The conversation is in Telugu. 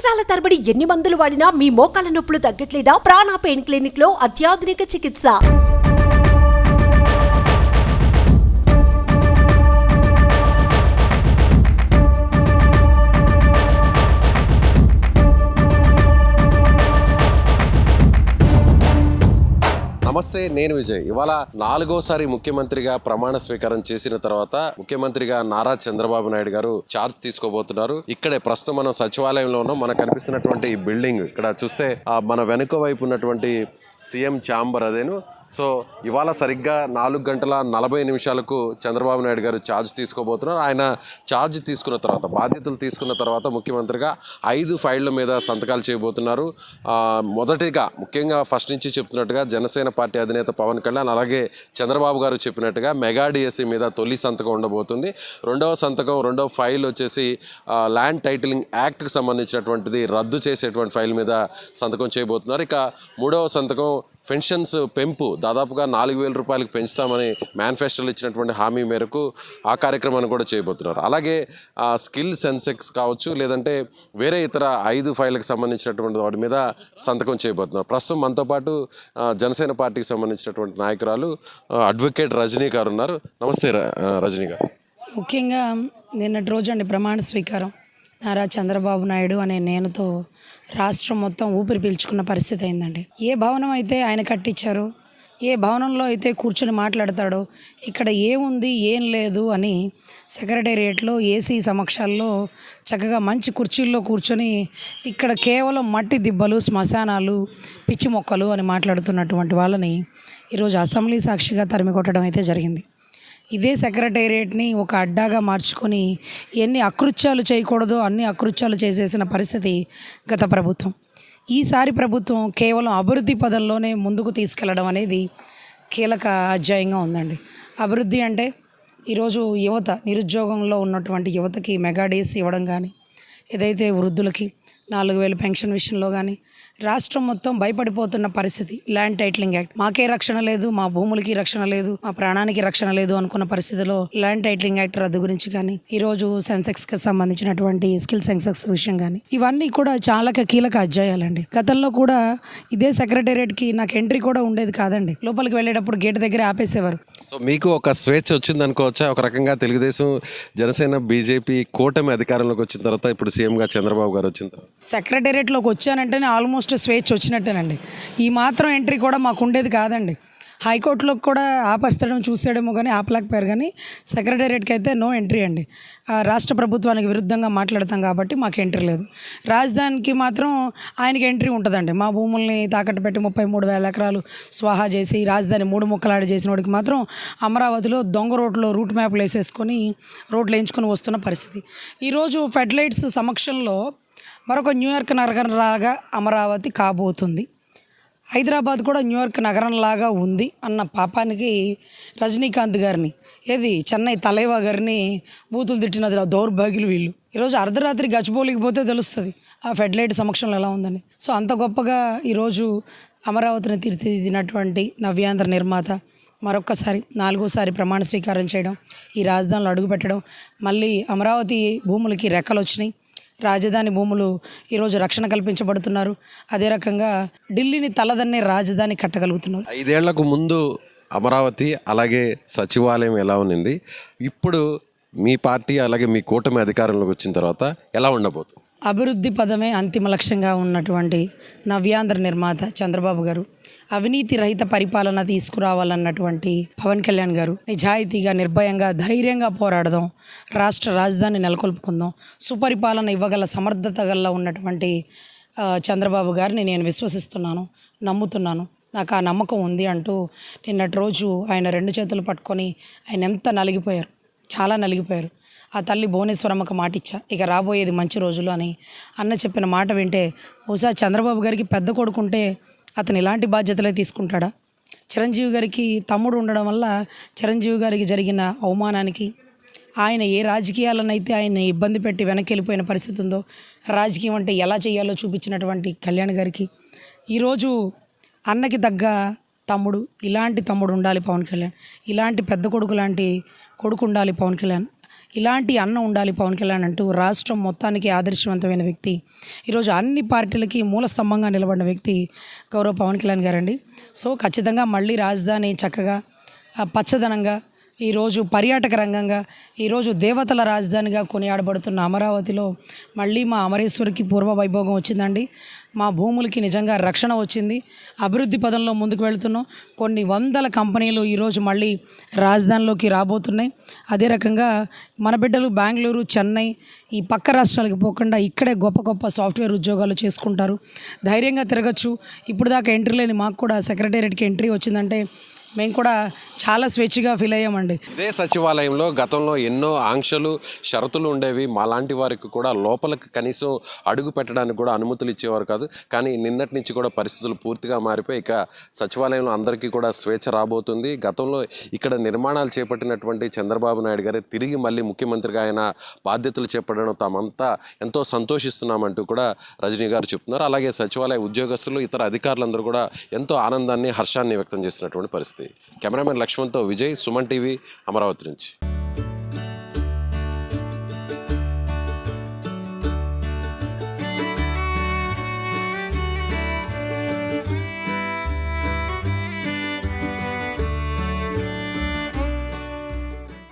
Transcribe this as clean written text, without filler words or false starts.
సంవత్సరాల తరబడి ఎన్ని మందులు వాడినా మీ మోకాల నొప్పులు తగ్గట్లేదా? ప్రాణ పెయిన్ క్లినిక్ లో అత్యాధునిక చికిత్స. నమస్తే, నేను విజయ్. ఇవాళ 4వసారి ముఖ్యమంత్రిగా ప్రమాణ స్వీకారం చేసిన తర్వాత ముఖ్యమంత్రిగా నారా చంద్రబాబు నాయుడు గారు చార్జ్ తీసుకోబోతున్నారు. ఇక్కడే ప్రస్తుతం మనం సచివాలయంలో ఉన్నాం. మనకు కనిపిస్తున్నటువంటి ఈ బిల్డింగ్ ఇక్కడ చూస్తే మన వెనుక వైపు ఉన్నటువంటి సీఎం ఛాంబర్ అదేను. సో ఇవాళ సరిగ్గా 4:40 చంద్రబాబు నాయుడు గారు ఛార్జ్ తీసుకోబోతున్నారు. ఆయన ఛార్జ్ తీసుకున్న తర్వాత, బాధ్యతలు తీసుకున్న తర్వాత ముఖ్యమంత్రిగా 5 ఫైళ్ల మీద సంతకాలు చేయబోతున్నారు. మొదటిగా ముఖ్యంగా ఫస్ట్ నుంచి చెప్తున్నట్టుగా జనసేన పార్టీ అధినేత పవన్ కళ్యాణ్, అలాగే చంద్రబాబు గారు చెప్పినట్టుగా మెగా డిఎస్సి మీద తొలి సంతకం ఉండబోతుంది. రెండవ ఫైల్ వచ్చేసి ల్యాండ్ టైటిలింగ్ యాక్ట్కి సంబంధించినటువంటిది రద్దు చేసేటువంటి ఫైల్ మీద సంతకం చేయబోతున్నారు. ఇక మూడవ సంతకం పెన్షన్స్ పెంపు దాదాపుగా 4,000 రూపాయలకు పెంచుతామని మేనిఫెస్టోలో ఇచ్చినటువంటి హామీ మేరకు ఆ కార్యక్రమాన్ని కూడా చేయబోతున్నారు. అలాగే స్కిల్ సెన్సెక్స్ కావచ్చు, లేదంటే వేరే ఇతర 5 ఫైళ్ళకి సంబంధించినటువంటి వాటి మీద సంతకం చేయబోతున్నారు. ప్రస్తుతం మనతో పాటు జనసేన పార్టీకి సంబంధించినటువంటి నాయకురాలు అడ్వకేట్ రజనీ గారు ఉన్నారు. నమస్తే రజనీ గారు. ముఖ్యంగా నిన్నటి రోజు అండి ప్రమాణ స్వీకారం. నారా చంద్రబాబు నాయుడు అనే నేనుతో రాష్ట్రం మొత్తం ఊపిరి పీల్చుకున్న పరిస్థితి అయిందండి. ఏ భవనం అయితే ఆయన కట్టించారో, ఏ భవనంలో అయితే కూర్చొని మాట్లాడతాడో, ఇక్కడ ఏముంది ఏం లేదు అని సెక్రటేరియట్లో ఏసీ సమక్షాల్లో చక్కగా మంచి కుర్చీల్లో కూర్చొని ఇక్కడ కేవలం మట్టి దిబ్బలు, శ్మశానాలు, పిచ్చి మొక్కలు అని మాట్లాడుతున్నటువంటి వాళ్ళని ఈరోజు అసెంబ్లీ సాక్షిగా తరిమి కొట్టడం అయితే జరిగింది. ఇదే సెక్రటేరియట్ని ఒక అడ్డాగా మార్చుకొని ఎన్ని అకృత్యాలు చేయకూడదో అన్ని అకృత్యాలు చేసేసిన పరిస్థితి గత ప్రభుత్వం. ఈసారి ప్రభుత్వం కేవలం అభివృద్ధి పదంలోనే ముందుకు తీసుకెళ్లడం అనేది కీలక అధ్యాయంగా ఉందండి. అభివృద్ధి అంటే ఈరోజు యువత, నిరుద్యోగంలో ఉన్నటువంటి యువతకి మెగా డేస్ ఇవ్వడం కానీ, ఏదైతే వృద్ధులకి 4,000 పెన్షన్ విషయంలో కానీ రాష్ట్రం మొత్తం భయపడిపోతున్న పరిస్థితి. ల్యాండ్ టైటిలింగ్ యాక్ట్, మాకే రక్షణ లేదు, మా భూములకి రక్షణ లేదు, మా ప్రాణానికి రక్షణ లేదు అనుకున్న పరిస్థితిలో ల్యాండ్ టైటిలింగ్ యాక్ట్ రద్దు గురించి కానీ, ఈరోజు సెన్సెక్స్కి సంబంధించినటువంటి స్కిల్ సెన్సెక్స్ విషయం కానీ, ఇవన్నీ కూడా చాలా కీలక అధ్యాయాలండి. గతంలో కూడా ఇదే సెక్రటేరియట్కి నాకు ఎంట్రీ కూడా ఉండేది కాదండి. లోపలికి వెళ్ళేటప్పుడు గేట్ దగ్గర ఆపేసేవారు. సో మీకు ఒక స్వేచ్ఛ వచ్చింది అనుకోవచ్చా? ఒక రకంగా తెలుగుదేశం, జనసేన, బీజేపీ కూటమి అధికారంలోకి వచ్చిన తర్వాత, ఇప్పుడు సీఎంగా చంద్రబాబు గారు వచ్చిన తర్వాత సెక్రటేరియట్లోకి వచ్చానంటేనే ఆల్మోస్ట్ స్వేచ్ఛ వచ్చినట్టేనండి. ఈ మాత్రం ఎంట్రీ కూడా మాకు ఉండేది కాదండి. హైకోర్టులోకి కూడా ఆపేస్తాడేమో చూసాడేమో కానీ ఆపలేకపోయారు. కానీ సెక్రటేరియట్కి అయితే నో ఎంట్రీ అండి. రాష్ట్ర ప్రభుత్వానికి విరుద్ధంగా మాట్లాడతాం కాబట్టి మాకు ఎంట్రీ లేదు. రాజధానికి మాత్రం ఆయనకి ఎంట్రీ ఉంటుందండి. మా భూముల్ని తాకట్టు పెట్టి 33,000 ఎకరాలు స్వాహా చేసి రాజధాని 3 ముక్కలాడి చేసిన వాడికి మాత్రం అమరావతిలో దొంగ రోడ్లో రూట్ మ్యాప్లు వేసేసుకొని రోడ్లు వేయించుకొని వస్తున్న పరిస్థితి. ఈరోజు ఫెడరైట్స్ సమక్షంలో మరొక న్యూయార్క్ నగరంలాగా అమరావతి కాబోతుంది. హైదరాబాద్ కూడా న్యూయార్క్ నగరంలాగా ఉంది అన్న పాపానికి రజనీకాంత్ గారిని, చెన్నై తలైవా గారిని బూతులు తిట్టినది దౌర్భాగ్యులు వీళ్ళు. ఈరోజు అర్ధరాత్రి గచ్చిబౌలికి పోతే తెలుస్తుంది ఆ ఫెడరైట్ సమక్షంలో ఎలా ఉందని. సో అంత గొప్పగా ఈరోజు అమరావతిని తీర్చిదిద్దినటువంటి నవ్యాంధ్ర నిర్మాత మరొక్కసారి 4వసారి ప్రమాణ స్వీకారం చేయడం, ఈ రాజధానిలో అడుగుపెట్టడం, మళ్ళీ అమరావతి భూములకి రెక్కలు వచ్చినాయి. రాజధాని భూములు ఈరోజు రక్షణ కల్పించబడుతున్నారు. అదే రకంగా ఢిల్లీని తలదన్నే రాజధాని కట్టగలుగుతున్నారు. 5 ఏళ్లకు ముందు అమరావతి అలాగే సచివాలయం ఎలా ఉన్నింది, ఇప్పుడు మీ పార్టీ అలాగే మీ కూటమి అధికారంలోకి వచ్చిన తర్వాత ఎలా ఉండబోతుంది? అభివృద్ధి పదమే అంతిమ లక్ష్యంగా ఉన్నటువంటి నవ్యాంధ్ర నిర్మాత చంద్రబాబు గారు, అవినీతి రహిత పరిపాలన తీసుకురావాలన్నటువంటి పవన్ కళ్యాణ్ గారు, నిజాయితీగా, నిర్భయంగా, ధైర్యంగా పోరాడదాం, రాష్ట్ర రాజధాని నెలకొల్పుకుందాం, సుపరిపాలన ఇవ్వగల సమర్థత గల ఉన్నటువంటి చంద్రబాబు గారిని నేను విశ్వసిస్తున్నాను, నమ్ముతున్నాను, నాకు ఆ నమ్మకం ఉంది అంటూ నిన్నటి రోజు ఆయన 2 చేతులు పట్టుకొని ఆయన ఎంత నలిగిపోయారు, చాలా నలిగిపోయారు. ఆ తల్లి భువనేశ్వరమ్మకు మాట ఇచ్చా, ఇక రాబోయేది మంచి రోజులు అని అన్న చెప్పిన మాట వింటే బహుశా చంద్రబాబు గారికి పెద్ద కొడుకుంటే అతను ఇలాంటి బాధ్యతలే తీసుకుంటాడా? చిరంజీవి గారికి తమ్ముడు ఉండడం వల్ల చిరంజీవి గారికి జరిగిన అవమానానికి, ఆయన ఏ రాజకీయాలనైతే ఆయన ఇబ్బంది పెట్టి వెనక్కి వెళ్ళిపోయిన పరిస్థితి ఉందో, రాజకీయం అంటే ఎలా చేయాలో చూపించినటువంటి కళ్యాణ్ గారికి ఈరోజు అన్నకి తగ్గ తమ్ముడు, ఇలాంటి తమ్ముడు ఉండాలి పవన్ కళ్యాణ్, ఇలాంటి పెద్ద కొడుకు లాంటి కొడుకు ఉండాలి పవన్ కళ్యాణ్. ఇలాంటి అన్న ఉండాలి పవన్ కళ్యాణ్ అంటూ రాష్ట్రం మొత్తానికి ఆదర్శవంతమైన వ్యక్తి, ఈరోజు అన్ని పార్టీలకి మూల స్తంభంగా నిలబడిన వ్యక్తి గౌరవ పవన్ కళ్యాణ్ గారండి. సో ఖచ్చితంగా మళ్ళీ రాజధాని చక్కగా పచ్చదనంగా, ఈరోజు పర్యాటక రంగంగా, ఈరోజు దేవతల రాజధానిగా కొనియాడబడుతున్న అమరావతిలో మళ్ళీ మా అమరేశ్వరికి పూర్వ వైభోగం వచ్చిందండి. మా భూములకి నిజంగా రక్షణ వచ్చింది. అభివృద్ధి పదంలో ముందుకు వెళ్తున్నాం. కొన్ని వందల కంపెనీలు ఈరోజు మళ్ళీ రాజధానిలోకి రాబోతున్నాయి. అదే రకంగా మన బిడ్డలు బెంగళూరు, చెన్నై ఈ పక్క రాష్ట్రాలకు పోకుండా ఇక్కడే గొప్ప గొప్ప సాఫ్ట్వేర్ ఉద్యోగాలు చేసుకుంటారు. ధైర్యంగా తిరగచ్చు. ఇప్పుడు దాకా ఎంట్రీ లేని మాకు కూడా సెక్రటేరియట్కి ఎంట్రీ వచ్చిందంటే మేము కూడా చాలా స్వేచ్ఛగా ఫీల్ అయ్యామండి. ఇదే సచివాలయంలో గతంలో ఎన్నో ఆంక్షలు షరతులు ఉండేవి. మాలాంటి వారికి కూడా లోపలికి కనీసం అడుగు పెట్టడానికి కూడా అనుమతులు ఇచ్చేవారు కాదు. కానీ నిన్నటి నుంచి కూడా పరిస్థితులు పూర్తిగా మారిపోయి ఇక సచివాలయంలో అందరికీ కూడా స్వేచ్ఛ రాబోతుంది. గతంలో ఇక్కడ నిర్మాణాలు చేపట్టినటువంటి చంద్రబాబు నాయుడు గారే తిరిగి మళ్ళీ ముఖ్యమంత్రిగా ఆయన బాధ్యతలు చేపట్టడం తామంతా ఎంతో సంతోషిస్తున్నామంటూ కూడా రజనీ గారు చెప్తున్నారు. అలాగే సచివాలయ ఉద్యోగస్తులు ఇతర అధికారులందరూ కూడా ఎంతో ఆనందాన్ని, హర్షాన్ని వ్యక్తం చేస్తున్నటువంటి పరిస్థితి. కెమెరామెన్ లక్ష్మణ్తో విజయ్, సుమన్ టీవీ, అమరావతి నుంచి.